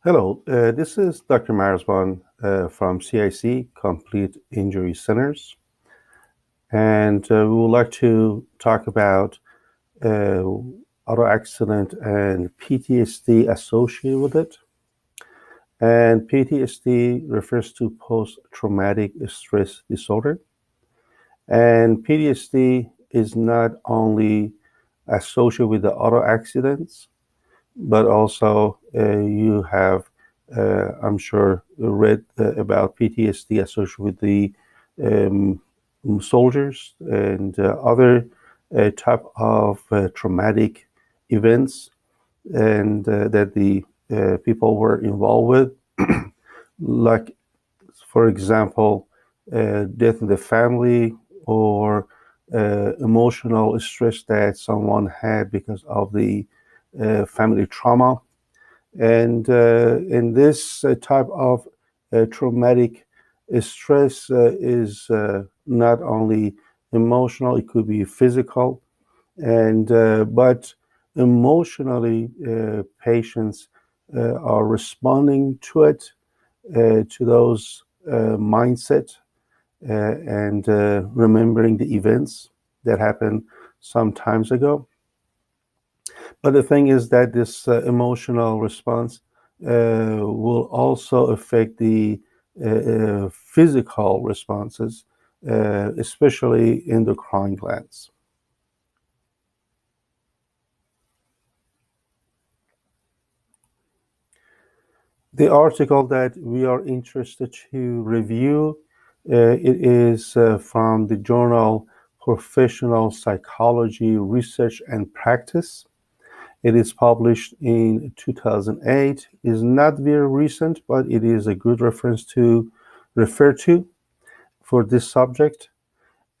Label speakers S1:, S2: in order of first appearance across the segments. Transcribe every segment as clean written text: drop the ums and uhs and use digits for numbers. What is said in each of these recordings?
S1: Hello, this is Dr. Marzban from CIC, Complete Injury Centers, and we would like to talk about uh, auto accident and PTSD associated with it. And PTSD refers to post-traumatic stress disorder. And PTSD is not only associated with the auto accidents, but also you have, I'm sure, read about PTSD associated with the um, soldiers and other type of traumatic events and that the people were involved with, like, for example, death in the family or emotional stress that someone had because of the family trauma. And in this type of traumatic stress is not only emotional, it could be physical, and but emotionally, patients are responding to it, to those mindset, and remembering the events that happened some times ago. But the thing is that this emotional response will also affect the physical responses, especially endocrine glands. The article that we are interested to review, it is from the journal Professional Psychology Research and Practice. It is published in 2008. It is not very recent, but it is a good reference to refer to for this subject.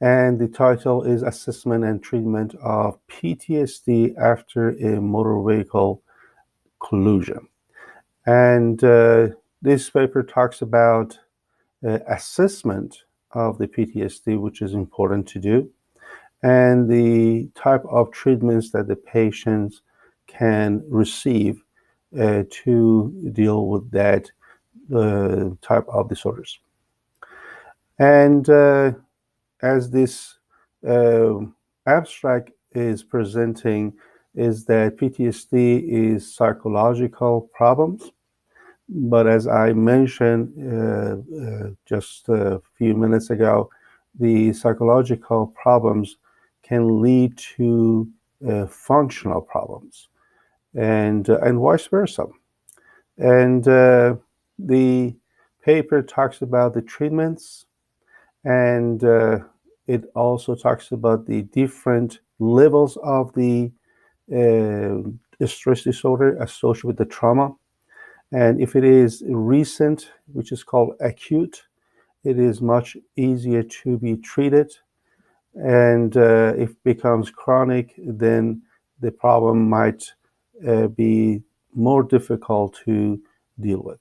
S1: And the title is Assessment and Treatment of PTSD After a Motor Vehicle Collision. And this paper talks about assessment of the PTSD, which is important to do, and the type of treatments that the patients can receive to deal with that type of disorders. And as this uh, abstract is presenting, is that PTSD is psychological problems. But as I mentioned just a few minutes ago, the psychological problems can lead to functional problems, and vice versa. And the paper talks about the treatments, and it also talks about the different levels of the stress disorder associated with the trauma. And if it is recent, which is called acute, it is much easier to be treated. And if it becomes chronic, then the problem might be more difficult to deal with.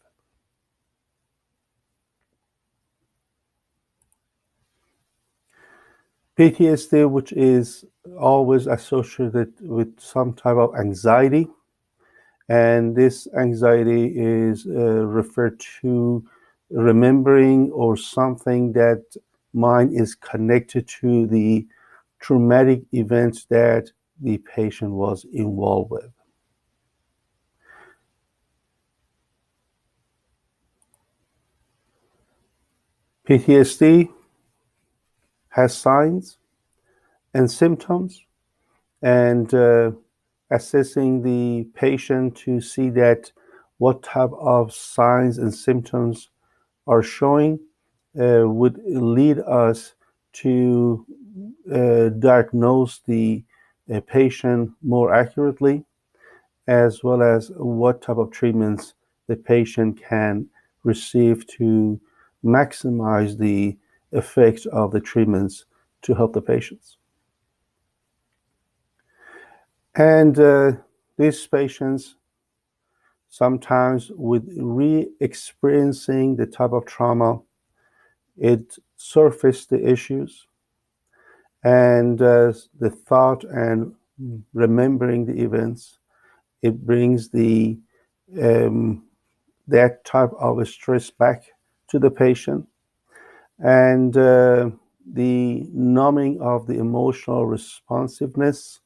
S1: PTSD, which is always associated with some type of anxiety, and this anxiety is referred to remembering or something that mind is connected to the traumatic events that the patient was involved with. PTSD has signs and symptoms, and assessing the patient to see that what type of signs and symptoms are showing would lead us to diagnose the patient more accurately, as well as what type of treatments the patient can receive to maximize the effect of the treatments to help the patients. And these patients, sometimes with re-experiencing the type of trauma, it surfaced the issues, and the thought and remembering the events, it brings the um, that type of stress back to the patient. And the numbing of the emotional responsiveness,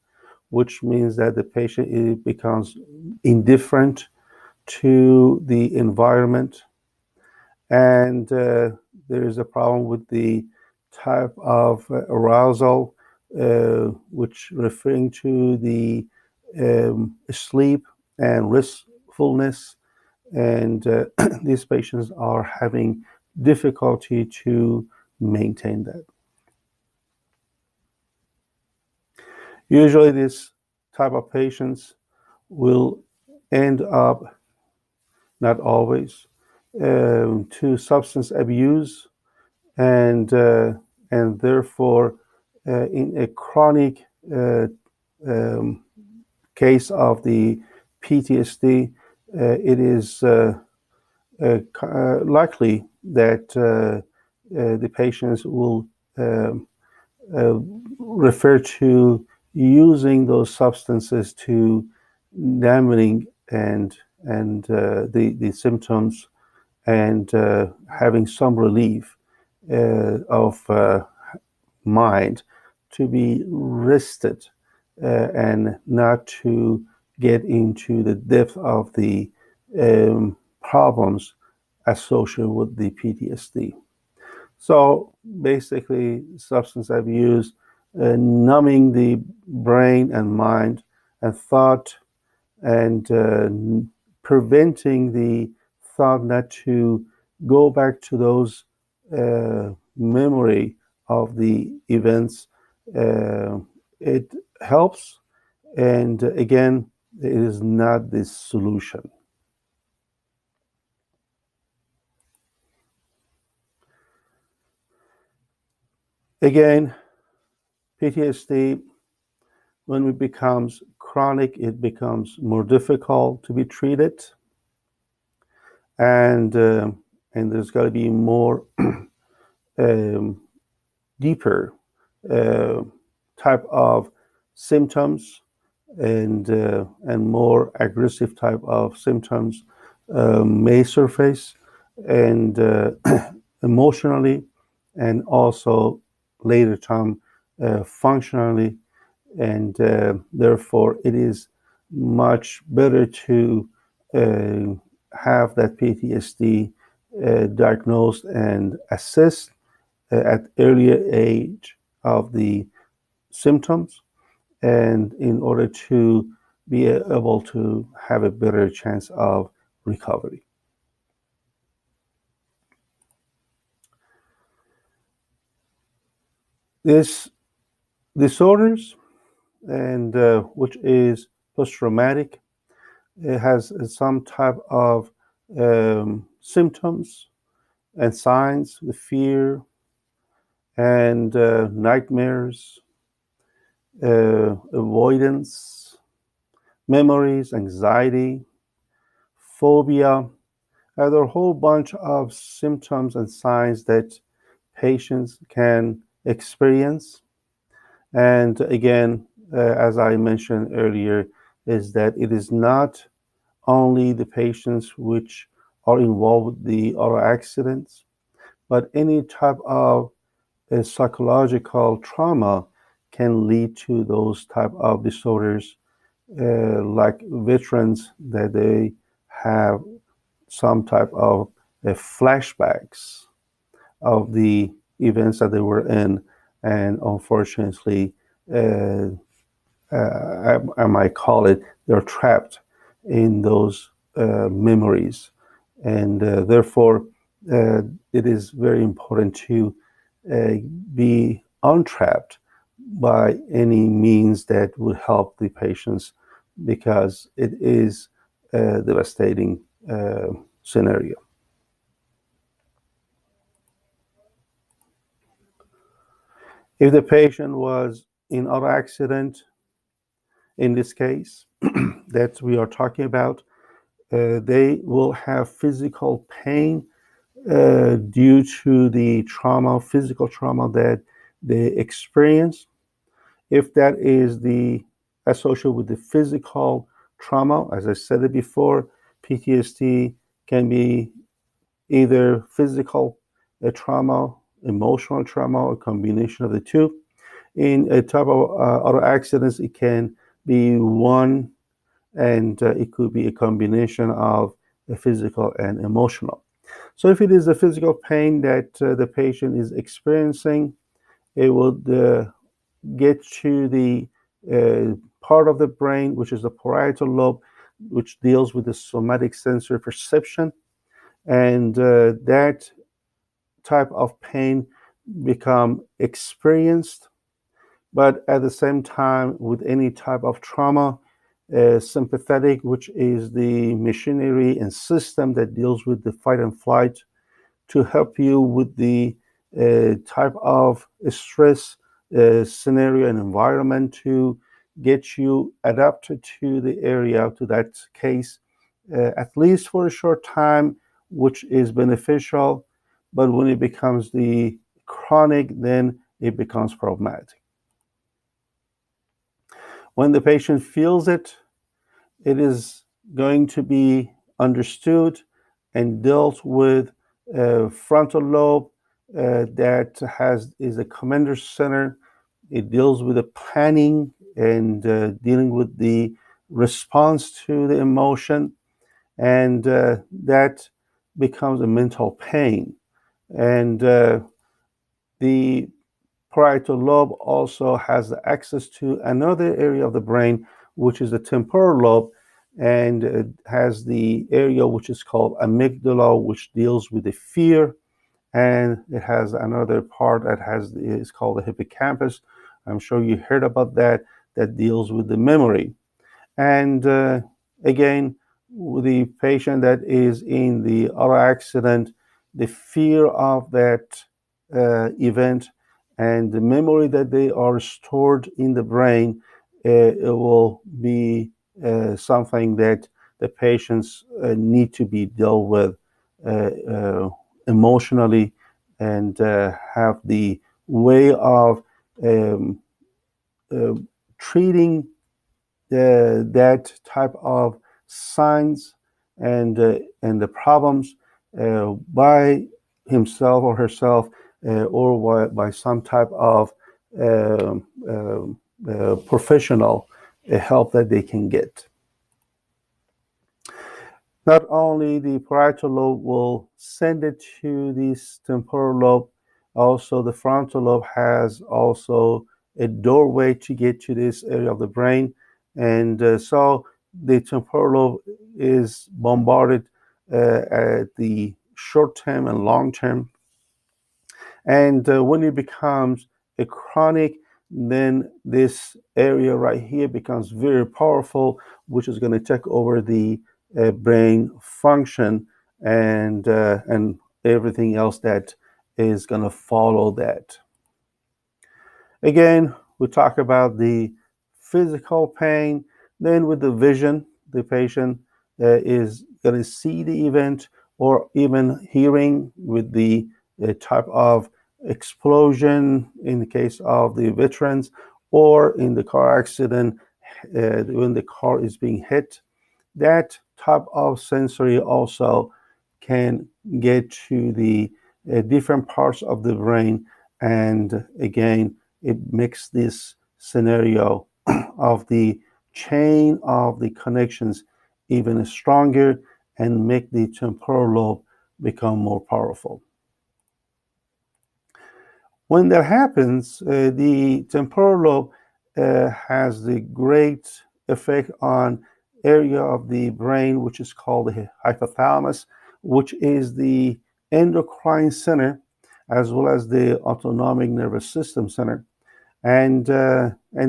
S1: which means that the patient becomes indifferent to the environment. And there is a problem with the type of arousal, which referring to the sleep and restfulness. And these patients are having difficulty to maintain that. Usually this type of patients will end up, not always, to substance abuse, and therefore in a chronic um, case of the PTSD, it is likely that the patients will um, refer to using those substances to numbing and the symptoms, and having some relief of mind, to be rested and not to get into the depth of the problems associated with the PTSD. So basically, substance abuse, numbing the brain and mind and thought, and preventing the thought not to go back to those memory of the events. Uh, it helps, and again, it is not the solution. Again, PTSD, when it becomes chronic, it becomes more difficult to be treated, and there's got to be more um, deeper uh, type of symptoms, and more aggressive type of symptoms may surface, and emotionally, and also later time functionally, and therefore it is much better to uh, have that PTSD diagnosed and assessed at earlier age of the symptoms, and in order to be able to have a better chance of recovery. This disorders, and which is post-traumatic, it has some type of symptoms and signs: the fear and nightmares, avoidance, memories, anxiety, phobia. There are a whole bunch of symptoms and signs that patients can experience. And again, as I mentioned earlier, is that it is not only the patients which are involved with the auto accidents, but any type of psychological trauma can lead to those type of disorders, like veterans, that they have some type of flashbacks of the events that they were in, and unfortunately, uh, I might call it, they're trapped in those memories, and therefore, it is very important to uh, be untrapped by any means that would help the patients, because it is a devastating scenario. If the patient was in auto accident, in this case that we are talking about, they will have physical pain due to the trauma, physical trauma that they experience. If that is the associated with the physical trauma, as I said it before, PTSD can be either physical trauma, emotional trauma, or a combination of the two. In a type of auto accidents, it can be one, and it could be a combination of the physical and emotional. So if it is a physical pain that the patient is experiencing, it would get to the part of the brain, which is the parietal lobe, which deals with the somatic sensory perception. And that type of pain become experienced. But at the same time, with any type of trauma, sympathetic, which is the machinery and system that deals with the fight and flight, to help you with the type of stress scenario and environment to get you adapted to the area, to that case, at least for a short time, which is beneficial. But when it becomes the chronic, then it becomes problematic. When the patient feels it, it is going to be understood and dealt with frontal lobe that is a commander center. It deals with the planning and dealing with the response to the emotion, and that becomes a mental pain. And the parietal lobe also has access to another area of the brain, which is the temporal lobe, and it has the area which is called amygdala, which deals with the fear, and it has another part that is called the hippocampus. I'm sure you heard about that. That deals with the memory. And again, the patient that is in the auto accident, the fear of that event and the memory that they are stored in the brain, it will be something that the patients need to be dealt with emotionally, and have the way of um, uh, treating that type of signs and the problems by himself or herself, or by some type of um, professional help that they can get. Not only the parietal lobe will send it to the temporal lobe, also the frontal lobe has also a doorway to get to this area of the brain. And so the temporal lobe is bombarded at the short term and long term. And when it becomes a chronic, then this area right here becomes very powerful, which is going to take over the brain function and everything else that is going to follow that. Again, we talk about the physical pain. Then with the vision, the patient is going to see the event, or even hearing with the type of explosion in the case of the veterans, or in the car accident when the car is being hit. That type of sensory also can get to the different parts of the brain, and again, it makes this scenario of the chain of the connections even stronger, and make the temporal lobe become more powerful. When that happens, the temporal lobe has the great effect on area of the brain which is called the hypothalamus, which is the endocrine center as well as the autonomic nervous system center. And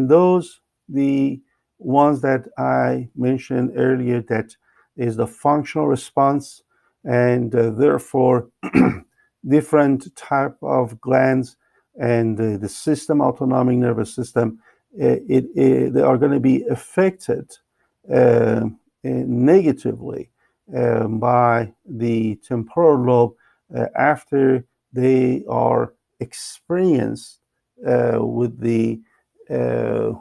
S1: those, the ones that I mentioned earlier, that is the functional response, and therefore different type of glands, and the system, autonomic nervous system, they are going to be affected negatively by the temporal lobe after they are experienced with uh,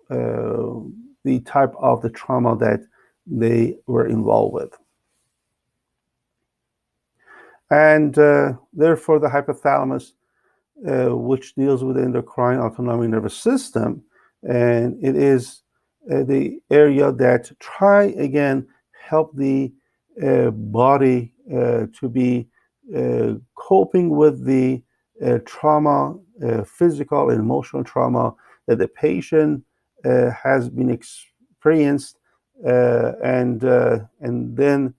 S1: uh, the type of the trauma that they were involved with. And therefore, the hypothalamus, which deals with the endocrine autonomic nervous system, and it is the area that try again help the body to be coping with the trauma, physical and emotional trauma that the patient has been experienced, and then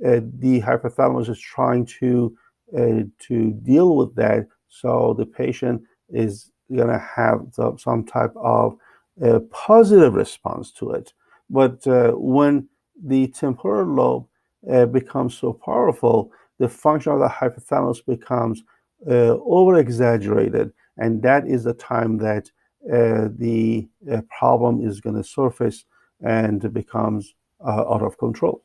S1: the hypothalamus is trying to deal with that, so the patient is going to have some type of positive response to it. But when the temporal lobe becomes so powerful, the function of the hypothalamus becomes over exaggerated, and that is the time that the problem is going to surface and becomes out of control.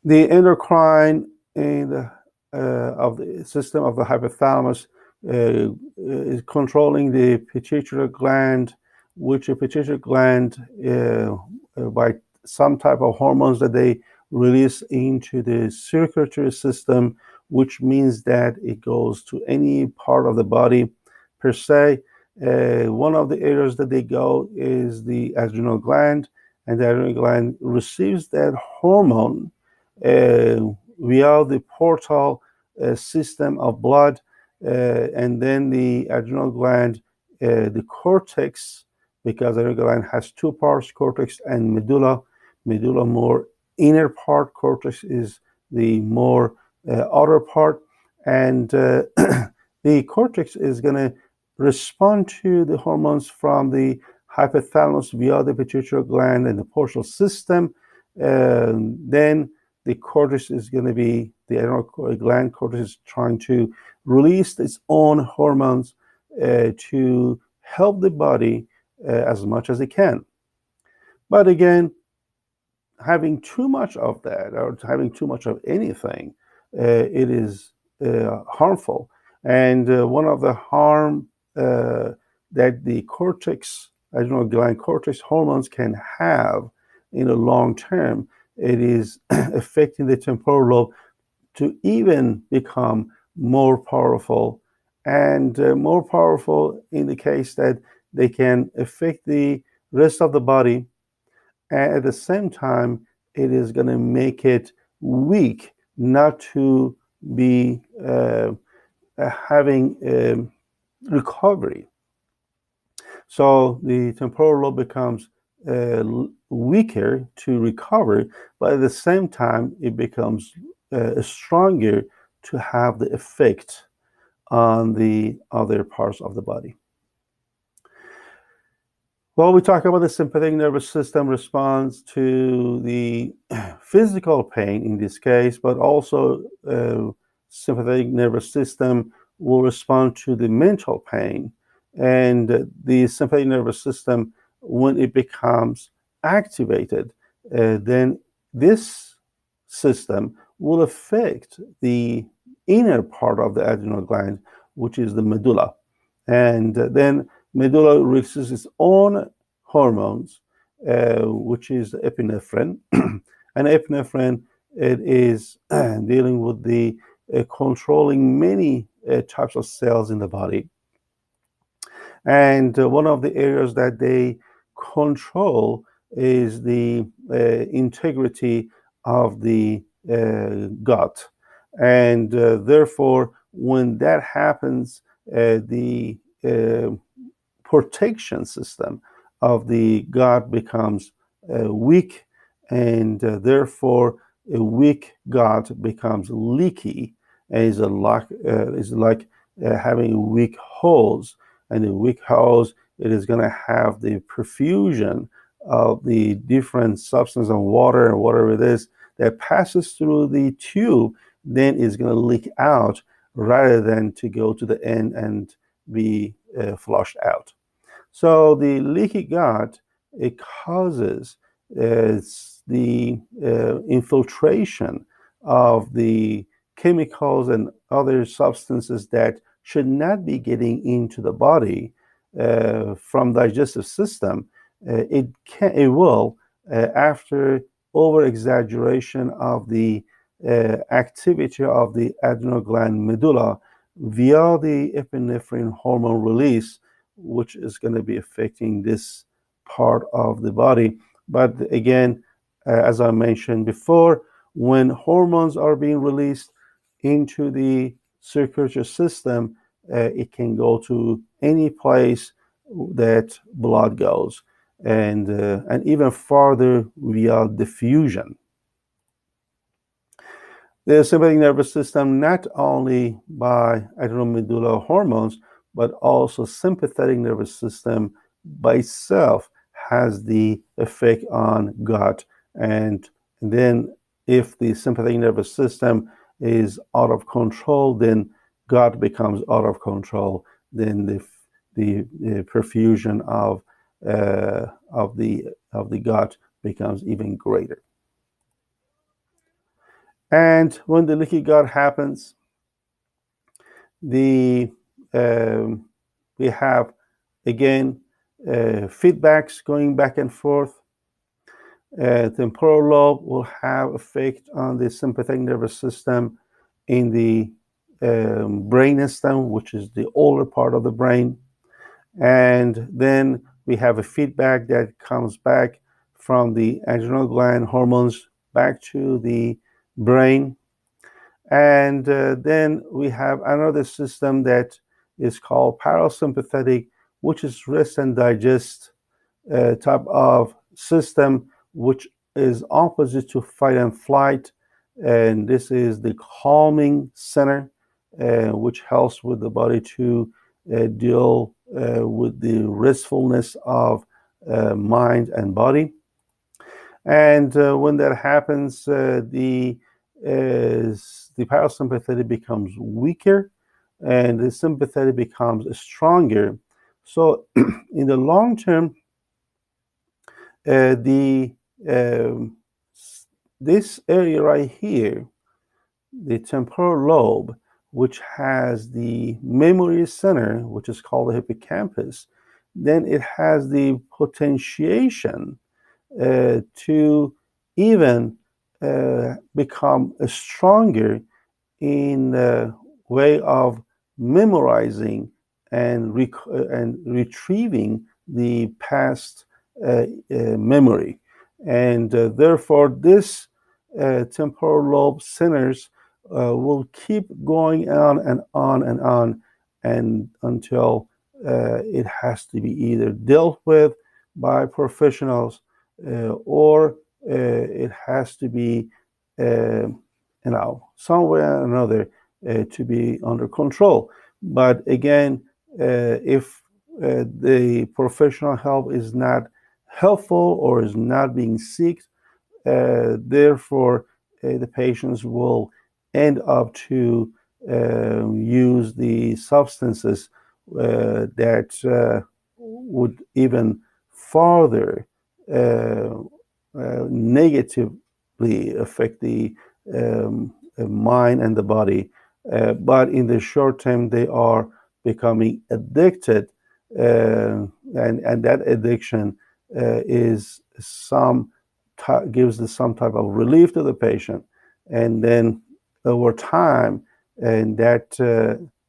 S1: The endocrine and of the system of the hypothalamus is controlling the pituitary gland, which the pituitary gland, by some type of hormones that they release into the circulatory system, which means that it goes to any part of the body per se. One of the areas that they go is the adrenal gland, and the adrenal gland receives that hormone via the portal system of blood, and then the adrenal gland, the cortex, because the adrenal gland has two parts, cortex and medulla. Medulla more inner part, cortex is the more outer part, and the cortex is going to respond to the hormones from the hypothalamus via the pituitary gland and the portal system. Then the cortex is going to be, the adrenal gland cortex is trying to release its own hormones to help the body as much as it can. But again, having too much of that or having too much of anything, it is harmful. And one of the harm that the cortex, adrenal gland cortex hormones can have in the long term, it is affecting the temporal lobe to even become more powerful, and more powerful in the case that they can affect the rest of the body. And at the same time, it is going to make it weak, not to be having recovery. So the temporal lobe becomes weaker to recover, but at the same time, it becomes stronger to have the effect on the other parts of the body. Well, we talk about the sympathetic nervous system response to the physical pain in this case, but also sympathetic nervous system will respond to the mental pain. And the sympathetic nervous system, when it becomes activated, then this system will affect the inner part of the adrenal gland, which is the medulla. And then medulla releases its own hormones, which is epinephrine. And epinephrine, it is dealing with the controlling many types of cells in the body. And one of the areas that they control is the integrity of the gut. And therefore, when that happens, the protection system of the gut becomes weak, and therefore a weak gut becomes leaky, and is like having weak holes. And in weak holes, it is going to have the perfusion of the different substance of water and whatever it is that passes through the tube, then is going to leak out rather than to go to the end and be flushed out. So the leaky gut, it causes the infiltration of the chemicals and other substances that should not be getting into the body from digestive system. It will, after over exaggeration of the activity of the adrenal gland medulla via the epinephrine hormone release, which is going to be affecting this part of the body. But again, as I mentioned before, when hormones are being released into the circulatory system, it can go to any place that blood goes, and even farther via diffusion. The sympathetic nervous system, not only by adrenomedullary hormones, but also sympathetic nervous system by itself has the effect on gut. And then if the sympathetic nervous system is out of control, then gut becomes out of control. Then the perfusion of the gut becomes even greater. And when the leaky gut happens, the we have again feedbacks going back and forth. Temporal lobe will have effect on the sympathetic nervous system in the brainstem, which is the older part of the brain, and then we have a feedback that comes back from the adrenal gland hormones back to the brain. And then we have another system that is called parasympathetic, which is rest and digest type of system, which is opposite to fight and flight. And this is the calming center, which helps with the body to deal with the restfulness of mind and body. And when that happens, the parasympathetic becomes weaker and the sympathetic becomes stronger. So in the long term, the this area right here, the temporal lobe, which has the memory center, which is called the hippocampus, then it has the potentiation to even become stronger in way of memorizing and retrieving the past memory. And therefore, this temporal lobe centers will keep going on and on and on, and until it has to be either dealt with by professionals or it has to be, some way or another to be under control. But again, if the professional help is not helpful or is not being sought, therefore the patients will end up to use the substances that would even further negatively affect the mind and the body. But in the short term, they are becoming addicted, and that addiction is gives some type of relief to the patient, and then over time, and that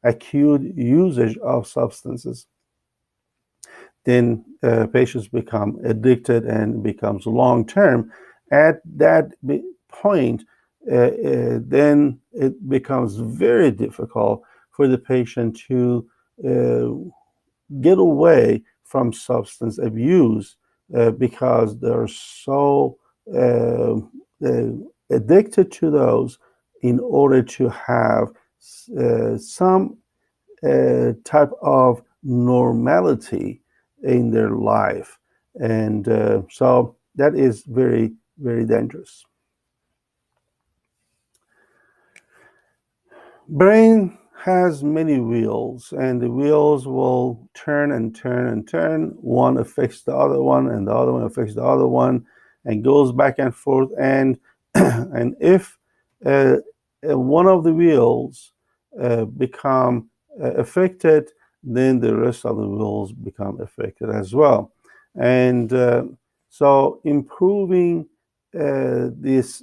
S1: acute usage of substances, then patients become addicted and becomes long term. At that point, then it becomes very difficult for the patient to get away from substance abuse because they're so addicted to those in order to have some type of normality in their life. And so that is very, very dangerous. Brain has many wheels, and the wheels will turn and turn and turn. One affects the other one, and the other one affects the other one, and goes back and forth. And and if one of the wheels become affected, then the rest of the wheels become affected as well. And so improving this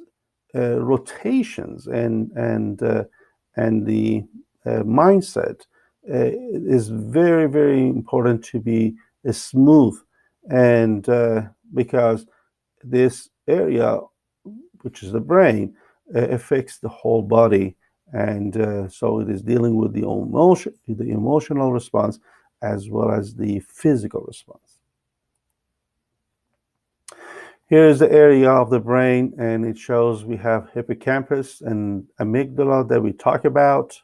S1: rotations and the mindset is very, very important to be smooth, and because this area, which is the brain, affects the whole body, and so it is dealing with the emotional response as well as the physical response. Here is the area of the brain, and it shows we have hippocampus and amygdala that we talk about.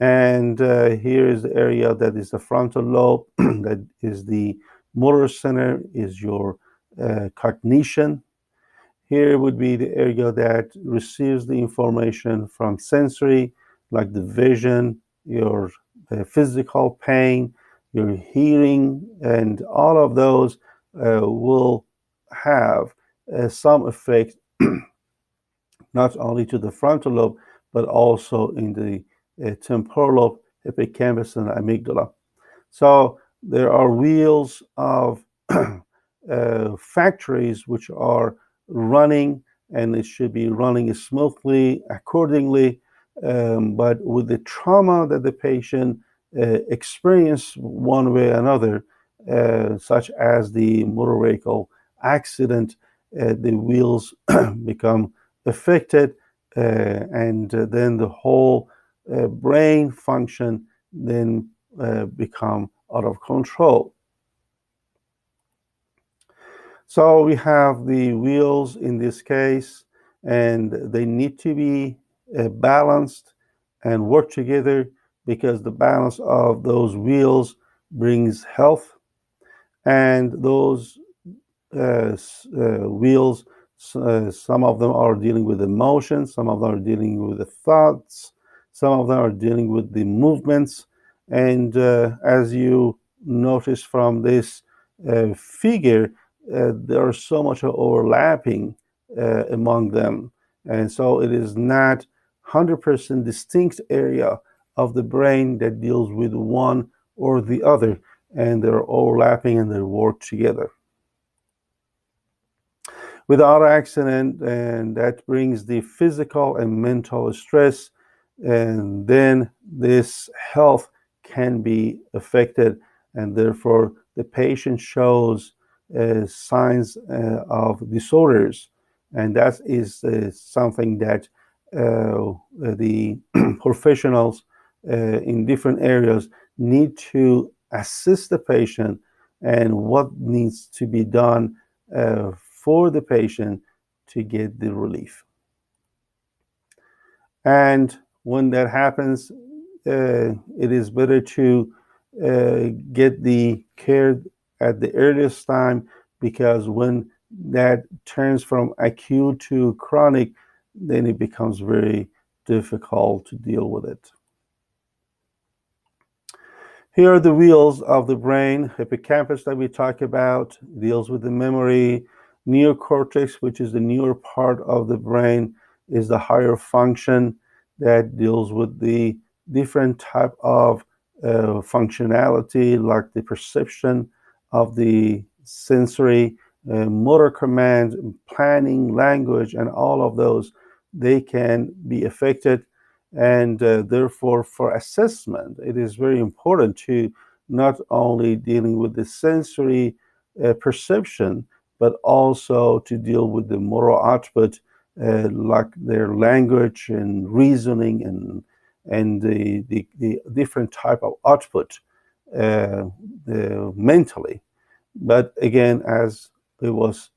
S1: And here is the area that is the frontal lobe, that is the motor center, is your cognition. Here would be the area that receives the information from sensory, like the vision, your physical pain, your hearing, and all of those will have some effect not only to the frontal lobe, but also in the temporal lobe, hippocampus, and amygdala. So there are wheels of factories which are running, and it should be running smoothly accordingly. But with the trauma that the patient experienced one way or another, such as the motor vehicle accident, the wheels become affected, and then the whole brain function then become out of control. So we have the wheels in this case, and they need to be balanced and work together, because the balance of those wheels brings health, and those wheels, some of them are dealing with emotions, some of them are dealing with the thoughts, some of them are dealing with the movements. And as you notice from this figure, there are so much overlapping among them. And so it is not 100% distinct area of the brain that deals with one or the other, and they're overlapping and they work together. With auto accident, and that brings the physical and mental stress, and then this health can be affected, and therefore the patient shows signs of disorders, and that is something that the professionals in different areas need to assist the patient, and what needs to be done for the patient to get the relief. And when that happens, it is better to get the care at the earliest time, because when that turns from acute to chronic, then it becomes very difficult to deal with it. Here are the wheels of the brain. Hippocampus that we talk about deals with the memory. Neocortex, which is the newer part of the brain, is the higher function that deals with the different type of functionality, like the perception of the sensory, motor command, planning, language, and all of those, they can be affected. And therefore, for assessment, it is very important to not only dealing with the sensory perception, but also to deal with the motor output, like their language and reasoning, and the different type of output mentally. But again, as it was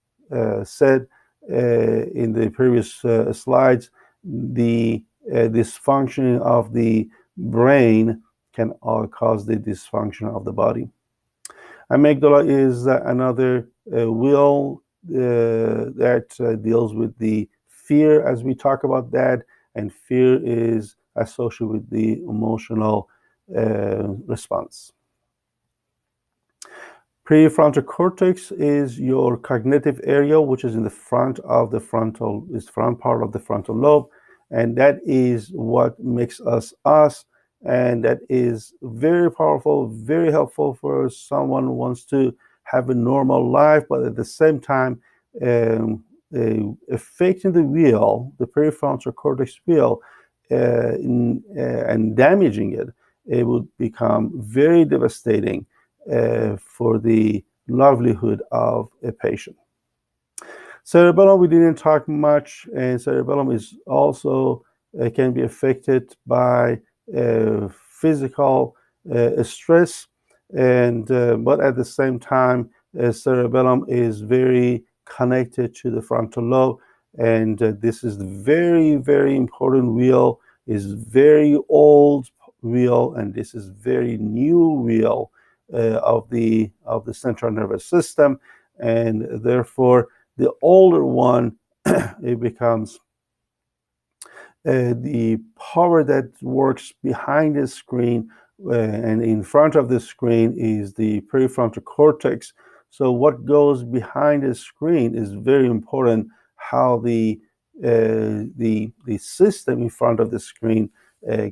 S1: said in the previous slides, the dysfunction of the brain can all cause the dysfunction of the body. Amygdala is another wheel that deals with the fear, as we talk about that, and fear is associated with the emotional response. Prefrontal cortex is your cognitive area, which is in the front of the front part of the frontal lobe, and that is what makes us us, and that is very powerful, very helpful for someone who wants to have a normal life, but at the same time affecting the wheel, the prefrontal cortex wheel, and damaging it, it would become very devastating for the livelihood of a patient. Cerebellum, we didn't talk much, and cerebellum is also can be affected by physical stress, and but at the same time, cerebellum is very connected to the frontal lobe, and this is very, very important wheel. Is very old wheel, and this is very new wheel of the central nervous system, and therefore the older one, it becomes the power that works behind the screen, and in front of the screen is the prefrontal cortex. So what goes behind the screen is very important. How the system in front of the screen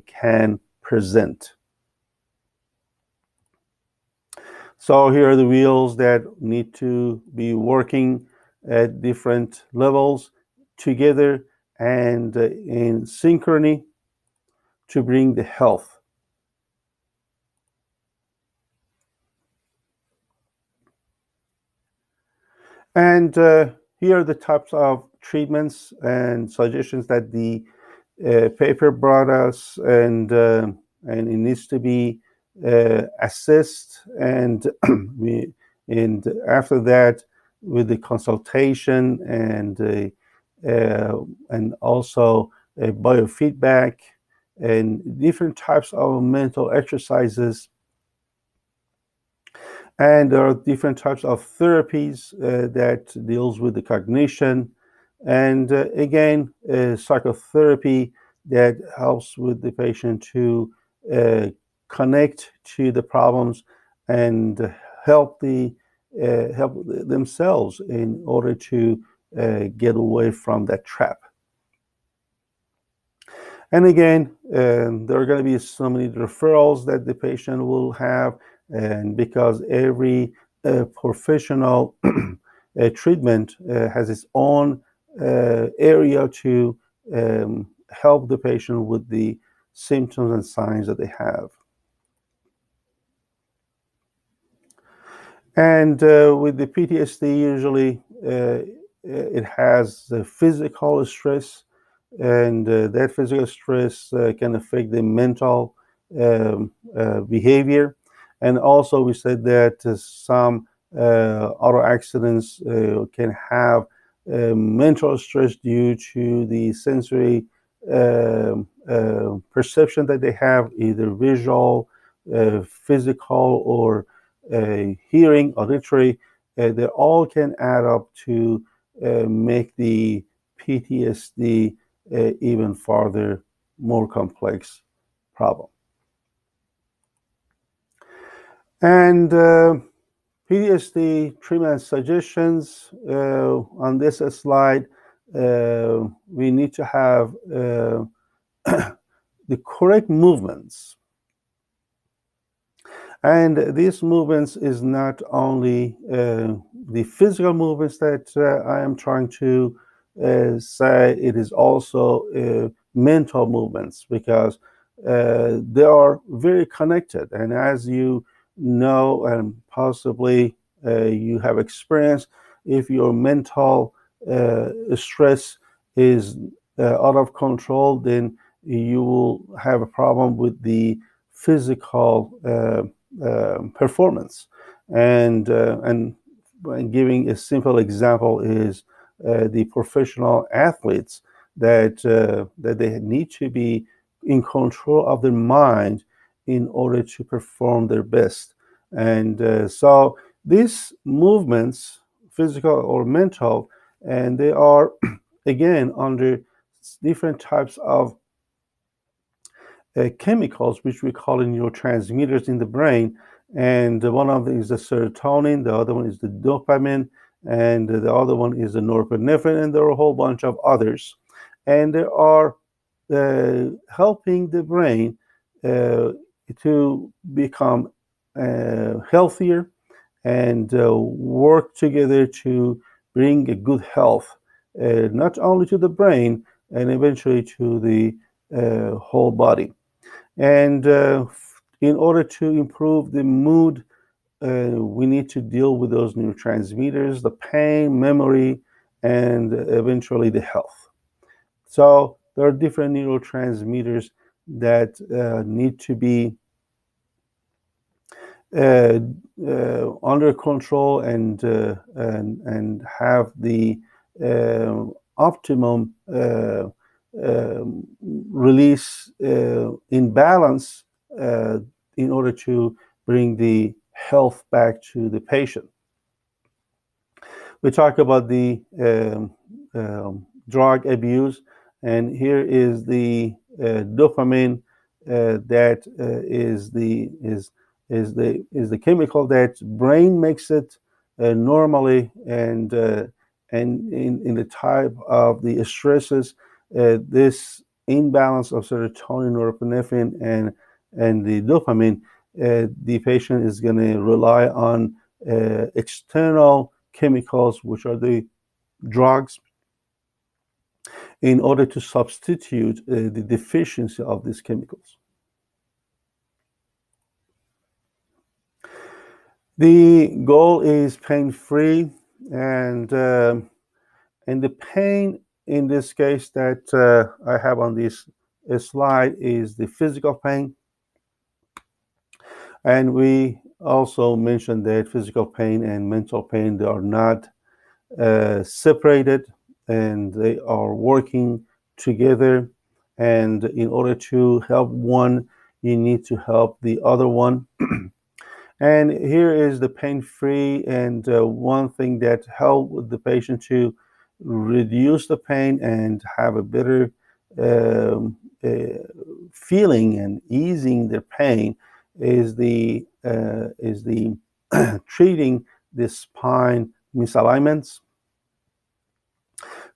S1: can present. So here are the wheels that need to be working at different levels together and in synchrony to bring the health. And here are the types of treatments and suggestions that the paper brought us, and it needs to be assessed, and after that, with the consultation and also biofeedback and different types of mental exercises. And there are different types of therapies that deals with the cognition, and again, psychotherapy that helps with the patient to connect to the problems and help themselves in order to get away from that trap. And again, there are going to be so many referrals that the patient will have, and because every professional treatment has its own area to help the patient with the symptoms and signs that they have. And with the PTSD, usually it has the physical stress, and that physical stress can affect the mental behavior. And also, we said that some auto accidents can have mental stress due to the sensory perception that they have, either visual, physical, or hearing, auditory. They all can add up to make the PTSD even farther, more complex problem. And PTSD treatment suggestions on this slide, we need to have the correct movements. And these movements is not only the physical movements that I am trying to say, it is also mental movements, because they are very connected. And as you know, and possibly you have experienced, if your mental stress is out of control, then you will have a problem with the physical performance. And giving a simple example is the professional athletes that they need to be in control of their mind in order to perform their best. And so these movements, physical or mental, and they are again under different types of chemicals, which we call neurotransmitters in the brain. And one of them is the serotonin, the other one is the dopamine, and the other one is the norepinephrine, and there are a whole bunch of others. And they are helping the brain to become healthier and work together to bring a good health not only to the brain and eventually to the whole body. And in order to improve the mood, we need to deal with those neurotransmitters, the pain, memory, and eventually the health. So there are different neurotransmitters that need to be uh, under control and have the optimum release in balance uh, in order to bring the health back to the patient. We talk about the drug abuse, and here is the dopamine that is the chemical that brain makes it normally, and in the type of the stresses, this imbalance of serotonin, norepinephrine, and the dopamine, the patient is going to rely on external chemicals, which are the drugs, in order to substitute the deficiency of these chemicals. The goal is pain-free, and the pain in this case that I have on this slide is the physical pain. And we also mentioned that physical pain and mental pain, they are not separated, and they are working together. And in order to help one, you need to help the other one. And here is the pain-free, and one thing that helps the patient to reduce the pain and have a better um, uh, feeling and easing their pain is the treating the spine misalignments.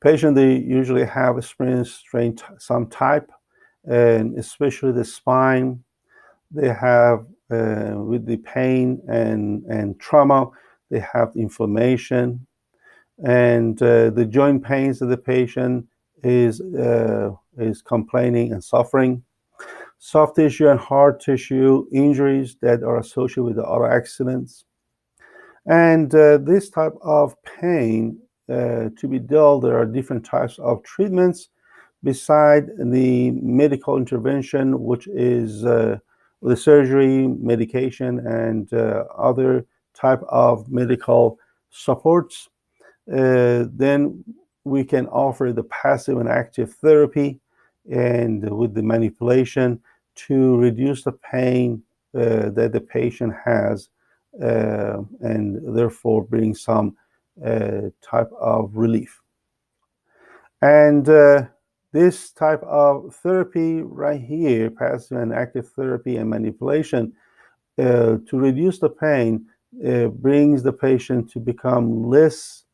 S1: Patients, they usually have experienced strain some type, and especially the spine. They have with the pain and trauma, they have inflammation, and the joint pains of the patient is complaining and suffering. Soft tissue and hard tissue injuries that are associated with the auto accidents. And this type of pain to be dealt, there are different types of treatments beside the medical intervention, which is the surgery, medication, and other type of medical supports. Then we can offer the passive and active therapy, and with the manipulation to reduce the pain that the patient has, and therefore bring some type of relief. And this type of therapy right here, passive and active therapy and manipulation, to reduce the pain, brings the patient to become less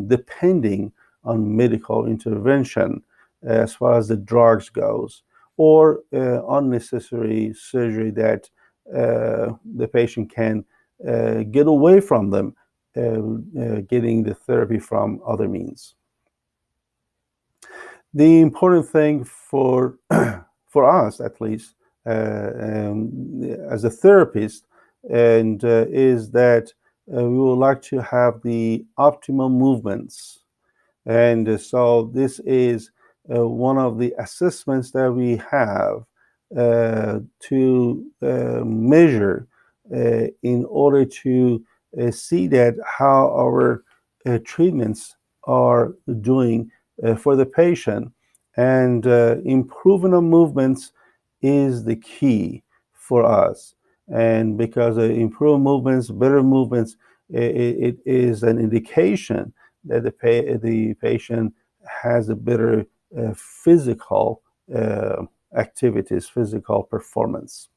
S1: depending on medical intervention as far as the drugs goes, or unnecessary surgery that the patient can get away from them, getting the therapy from other means. The important thing for for us, at least, as a therapist, and is that we would like to have the optimal movements. And so this is one of the assessments that we have to measure in order to see that how our treatments are doing for the patient. And improving of movements is the key for us. And because improved movements, better movements, it is an indication that the patient has a better physical activities, physical performance.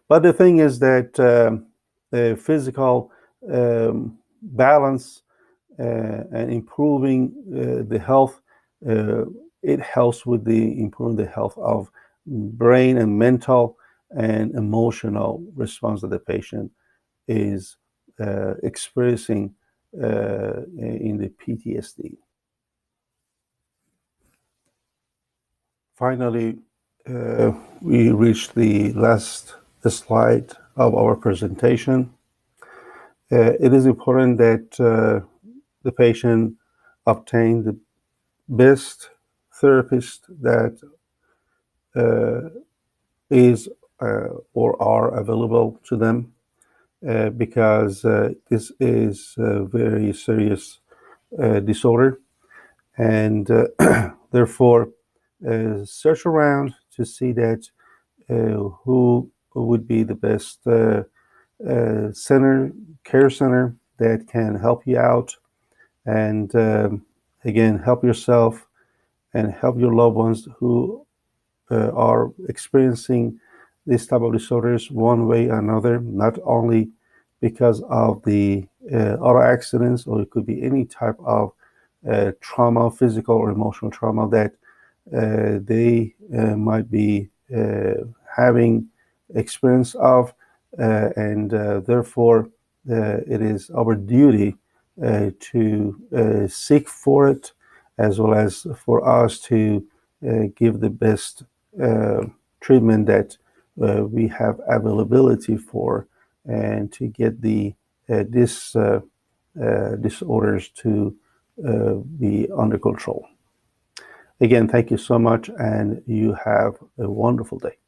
S1: But the thing is that the physical balance and improving the health, it helps with the improving the health of brain and mental and emotional response that the patient is experiencing in the PTSD. Finally, we reached the last slide of our presentation. It is important that the patient obtain the best therapist that is or are available to them, because this is a very serious disorder, and therefore search around to see that who would be the best care center that can help you out, and again, help yourself and help your loved ones who are experiencing this type of disorders one way or another, not only because of the auto accidents, or it could be any type of trauma, physical or emotional trauma that they might be having experience of, and therefore it is our duty to seek for it, as well as for us to give the best treatment that we have availability for, and to get the disorders to be under control. Again, thank you so much, and you have a wonderful day.